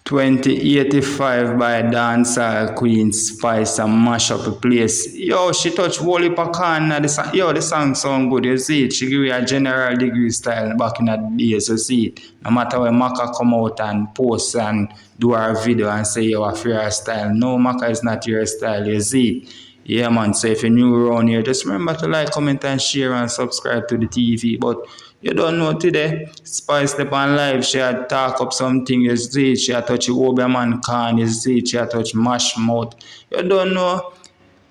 2085 by dancehall queen Spice and mash up the place. Yo, she touch whole heap of Cawn. Yo, the song sound good, you see it. She give you a general degree style back in the days, you see it. No matter when Macka come out and post and do her video and say you have your style. No, Macka is not your style, you see it. Yeah, man, so if you're new around here, just remember to like, comment, and share and subscribe to the TV. But you don't know today, Spice step on live, she had talk up something, you see, she had touch Obeah man Cawn, you see, she had touch mash mouth. You don't know.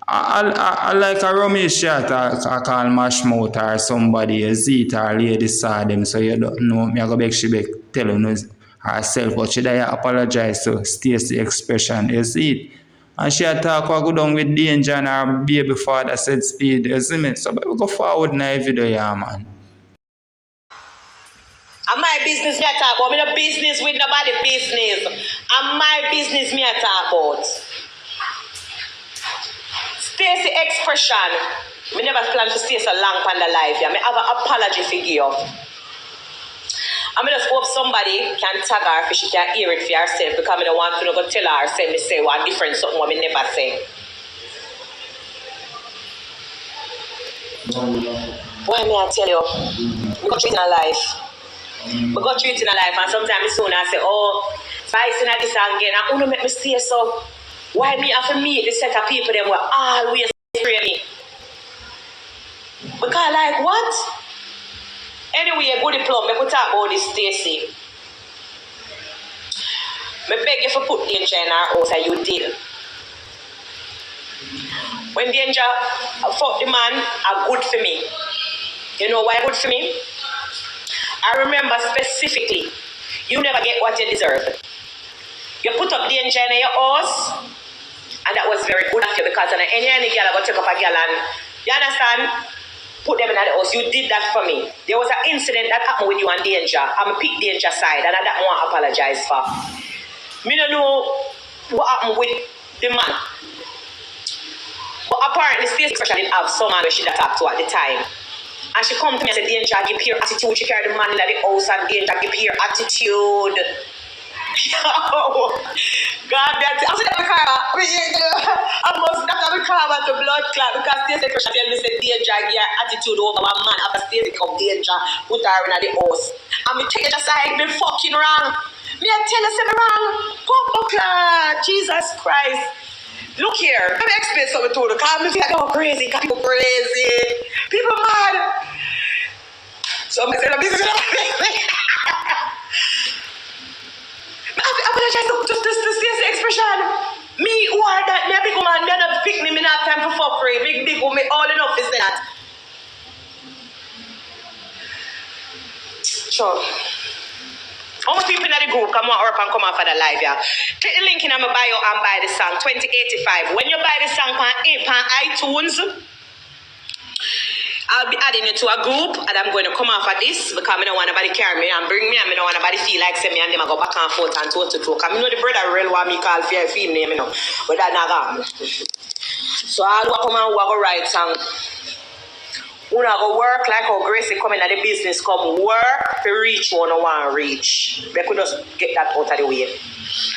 I like a ROMEISH shot I call mash mouth or somebody, you see it, or lady saw them, so you don't know. Me I go back, she back tell you herself, but she did apologize to Stacey expression, you see it. And she had talk what go down with Dvnger and her baby father said speed, you see me? So we go forward in the video, yeah, man. And my business me I talk about. Me no business with nobody business. And my business me I talk about. Stacey expression. Me never plan to stay so long on the live. Yeah. Me have an apology for you. I mean, just hope somebody can tag her if she can hear it for herself because I don't want to go tell her say me say one different something what me never say. Why me I tell you? We got treat in a life. We got treat in a life and sometimes soon I say, oh, Spice in this again and who don't make me stay so why me have to meet this set of people them will always free me? Because like what? Anyway, a good plum, me could talk about this Stacey. Me beg you for put Dvnger in her house and you did. When Dvnger fuck the man are good for me. You know why good for me? I remember specifically, you never get what you deserve. You put up Dvnger in your house, and that was very good of you because any girl I go take up a girl and you understand? Put them in the house. You did that for me. There was an incident that happened with you and Dvnger. I'm a pick Dvnger side, and that I want to apologize for. Me don't know what happened with the man. But apparently, Stacey didn't have some man where she talked to at the time. And she come to me and said, Dvnger, give her attitude. She carried the man in the house and Dvnger, give her attitude. God, that's I said, I must not have a car about the blood clot because Stacey tell me, said, Dvnger, give her attitude over one man after Stacey come Dvnger, put her in the house. And me take it aside, me fucking wrong. Me I tell you, say me wrong. Pump Jesus Christ. Look here, let me explain something to you. Because me feel like, oh, crazy, people crazy. People mad. So I said, this is crazy. I apologize to Stacey expression. Me who are that, me a big woman, me not pick me not have time for fuckery. Big woman, all enough is that. Sure. How much people in the group come up and come off of the live, yeah? Click the link in my bio and buy the song, 2085. When you buy the song on iTunes, I'll be adding you to a group and I'm going to come off of this because I don't want nobody carry me and bring me and I don't want nobody feel like say me and them I go back and forth and toe to toe. Because I know the brother real want me call for a film name, you know. But that's not gone. So I'll come and go write song. We not go work like how Gracie come in at the business come work to reach one on one reach. We could just get that out of the way.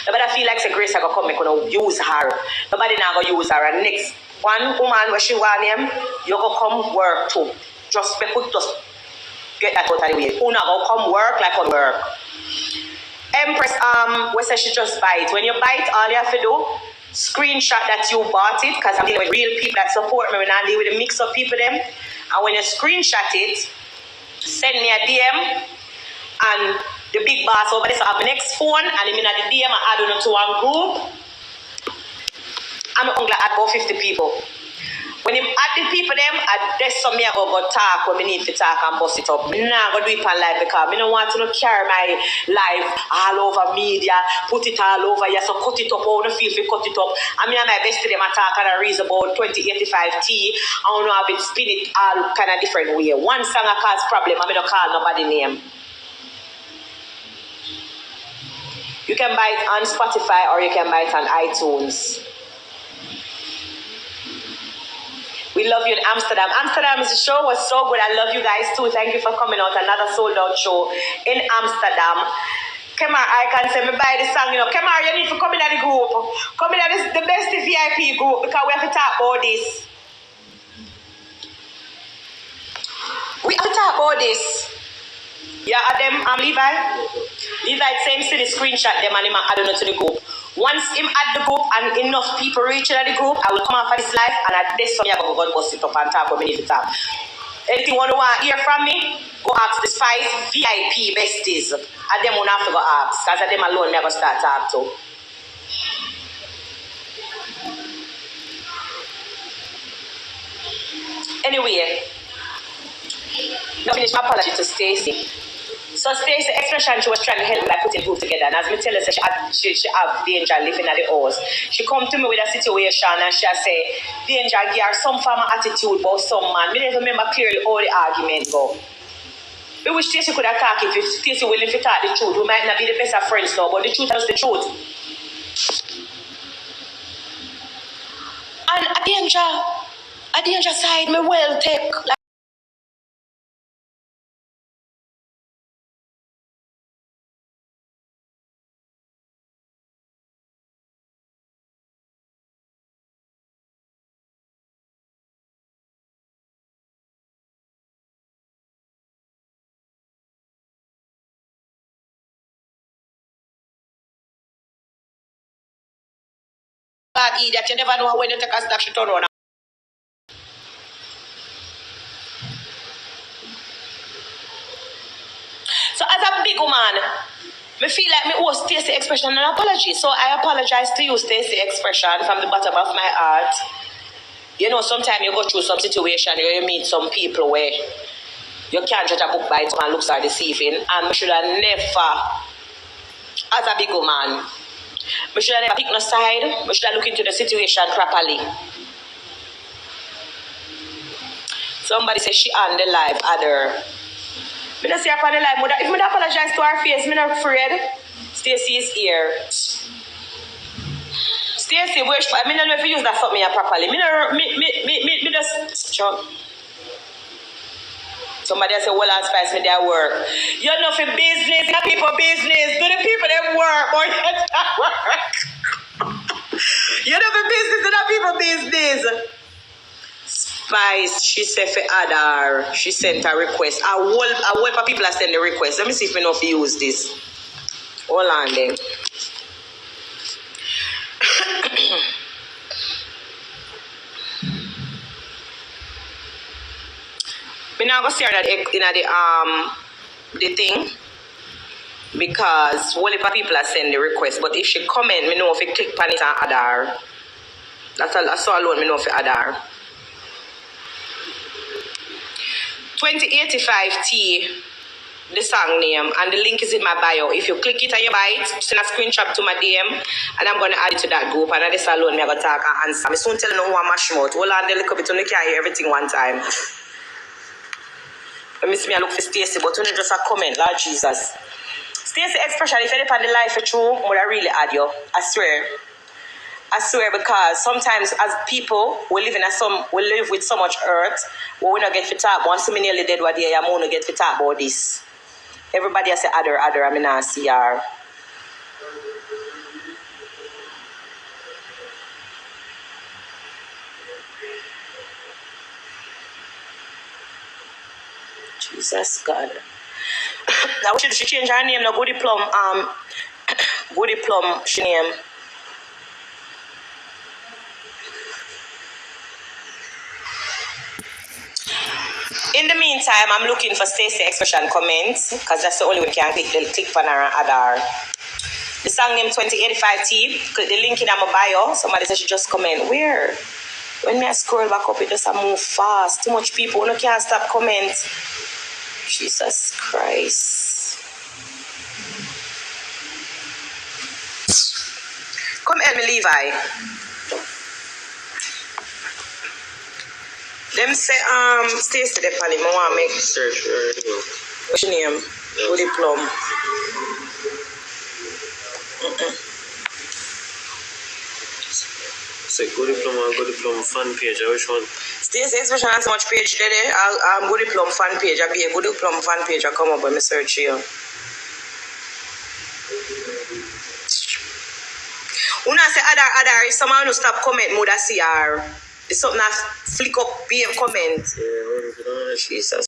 Nobody feel like say Gracie go come make gonna use her. Nobody not go use her. And next one woman where she want him, you go come work too. Just we could just get that out of the way. Who not go come work like on work. Empress we say she just buy it. When you buy it, all you have to do screenshot that you bought it because I'm dealing with real people that support me. We're not dealing with a mix of people them. And when you screenshot it, send me a DM and the big boss over there so I have my next phone and I'm in the DM I add on to one group. I'm only add about 50 people. When you add the people them, there's some me I go talk when we need to talk and bust it up. I'm not going to do it on live because I don't want to carry my live all over media, put it all over, yeah, so cut it up, I want to feel if you cut it up. I mean, my best to them I talk and I reason about 2085 T, I want to have it spin it all kind of different way. One song I cause problem, I'm going to call nobody name. You can buy it on Spotify or you can buy it on iTunes. We love you in Amsterdam. Amsterdam, the show was so good. I love you guys too. Thank you for coming out. Another sold out show in Amsterdam. Come on, I can say me buy the song, you know. Come on, you need to come in at the group. Come in at the best VIP group because we have to talk about this. We have to talk about this. Yeah, them Levi. Levi same city screenshot them and him add on to the group. Once him add the group and enough people reach out the group, I will come off of this live and at this time I'm going to bust it up and talk what we need to talk. Anything you want to hear from me, go ask the Spice VIP besties. And them won't have to go ask, because them alone never start talk to. Anyway, I finish my apology to Stacey. So Stacey expression, she was trying to help me by putting group together. And as me tell her, she have Dvnger living at the house. She come to me with a situation and she say, Dvnger give her some form of attitude about some man. Me never remember clearly all the argument go. We wish Stacey could attack it. If Stacey willing to talk the truth, we might not be the best of friends now, but the truth is the truth. And a Dvnger side, me well take. Like, bad idiot, you never know when you take a snap shit on. So as a big woman, I feel like me owe Stacey expression an apology. So I apologize to you, Stacey expression, from the bottom of my heart. You know, sometimes you go through some situation, you meet some people where you can't judge a book by its man looks are deceiving. And we should have never, as a big woman, we should have never picked no side. We should have looked into the situation properly. Somebody says she on the live, other. I don't see her on the live. If I apologize to her face, I'm not afraid. Stacey is here. Stacey, where I don't know if you use that something properly. Me just chop. Somebody say, well, and Spice me their work. You know for business, not people business. Do the people them work, or you not work. You know for business, not people business. Spice, she said for Adar, she sent a request. I will for people that send the request. Let me see if we know if you use this. Hold on then. We now go see her in the thing because all the people are sending the request. But if she comment, me know if you click on it and Adar. That's all alone. Me know if you Adar. 2085T, the song name, and the link is in my bio. If you click it and you buy it, send a screenshot to my DM, and I'm going to add it to that group. And this alone, me I go talk and answer. I soon tell you no one mash mouth. Hold on, a little bit, you can't hear everything one time. I miss me, I look for Stacey, but only just a comment, Lord Jesus. Stacey expression, if you depend on the life for true, would I really add you? I swear, because sometimes as people, we live with so much hurt, we not get to talk. Once we nearly dead, what day I'm going to get to talk about this. Everybody has say other, I mean, I see her. Jesus God. I wish she change her name, no Goody Plum, she name. In the meantime, I'm looking for Stacey expression comments because that's the only way we can click for her and add her. The song name 2085T. Click the link in my bio. Somebody said she just comment. Where? When I scroll back up, it just move fast. Too much people. No can't stop comment. Jesus Christ. Come help me, Levi. Them say, Stacey the panel, I want to make search for her. What's your name? Woody Plum. Say Goody Plum fan page, which one? Stacey expression has so much page there. Goody Plum fan page. I be a Goody Plum fan page. I come up when I search here. Una say other someone who stop comment mode I see her. It's something that flick up be a comment. Yeah, Jesus.